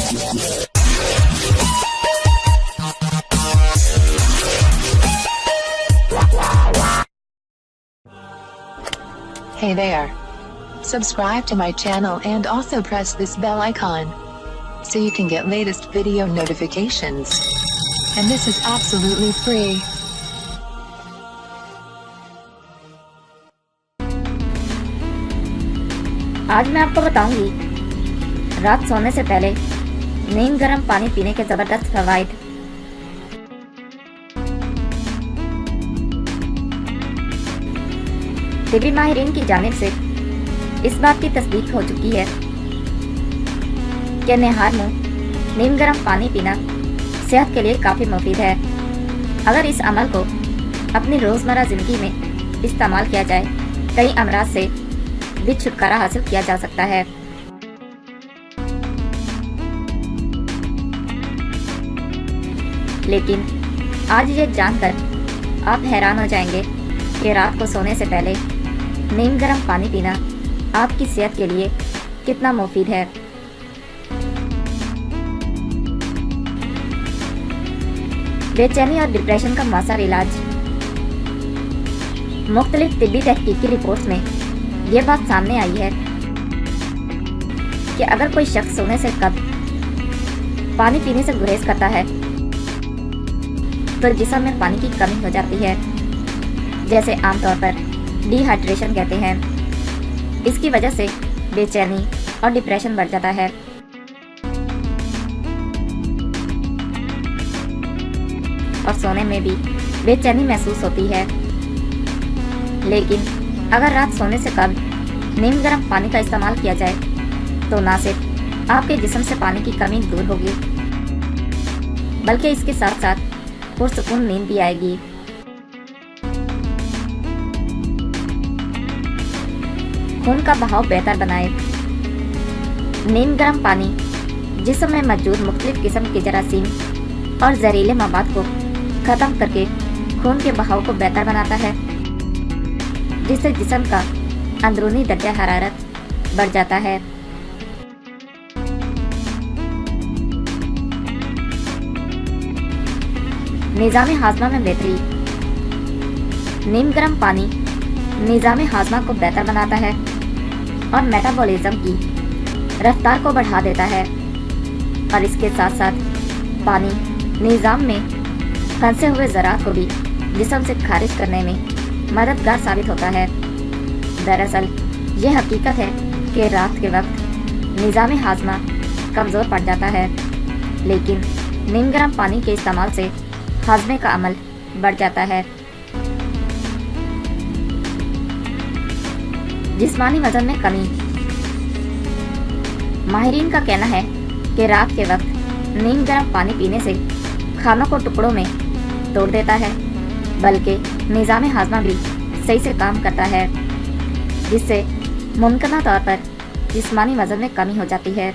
Hey there. Subscribe to my channel and also press this bell icon so you can get latest video notifications. And this is absolutely free. आज मैं आपको बताऊंगी रात सोने से पहले नीम गर्म पानी पीने के जबरदस्त फवाइद। तिब्बी माहिरीन की जानिब से इस बात की तस्दीक हो चुकी है कि निहार मुंह नीम गर्म पानी पीना सेहत के लिए काफ़ी मुफीद है। अगर इस अमल को अपनी रोज़मर्रा ज़िंदगी में इस्तेमाल किया जाए, कई अमराज से भी छुटकारा हासिल किया जा सकता है। लेकिन आज ये जानकर आप हैरान हो जाएंगे कि रात को सोने से पहले नीम गर्म पानी पीना आपकी सेहत के लिए कितना मुफीद है। बेचैनी और डिप्रेशन का मौसर इलाज। मुख्तलिफ तिब्बी तहकीकी रिपोर्ट्स में यह बात सामने आई है कि अगर कोई शख्स सोने से कब्ल पानी पीने से गुरेज करता है तो जिस्म में पानी की कमी हो जाती है, जैसे आमतौर पर डिहाइड्रेशन कहते हैं। इसकी वजह से बेचैनी और डिप्रेशन बढ़ जाता है। और सोने में भी बेचैनी महसूस होती है। लेकिन अगर रात सोने से कब्ल नीम गर्म पानी का इस्तेमाल किया जाए तो ना सिर्फ आपके जिस्म से पानी की कमी दूर होगी, बल्कि इसके साथ साथ पुरसुकून नींद भी आएगी। खून का बहाव बेहतर बनाए। नीम गर्म पानी जिस्म में मौजूद मुख्तलिफ किस्म के जरासीम और जहरीले मवाद को खत्म करके खून के बहाव को बेहतर बनाता है, जिससे जिस्म का अंदरूनी दर्जा हरारत बढ़ जाता है। निज़ाम हाजमा में बेहतरी। नीम गर्म पानी निज़ाम हाजमा को बेहतर बनाता है और मेटाबॉलिज्म की रफ्तार को बढ़ा देता है। और इसके साथ साथ पानी निज़ाम में फंसे हुए ज़रात को भी जिस्म से खारिज करने में मददगार साबित होता है। दरअसल ये हकीकत है कि रात के वक्त निज़ाम हाजमा कमज़ोर पड़ जाता है, लेकिन नीम गर्म पानी के इस्तेमाल से हाजमे का अमल बढ़ जाता है। जिस्मानी वजन में कमी। माहिरीन का कहना है कि रात के वक्त नीम गर्म पानी पीने से खानों को टुकड़ों में तोड़ देता है, बल्कि निज़ाम हाजमा भी सही से काम करता है, जिससे मुमकिना तौर पर जिस्मानी वजन में कमी हो जाती है।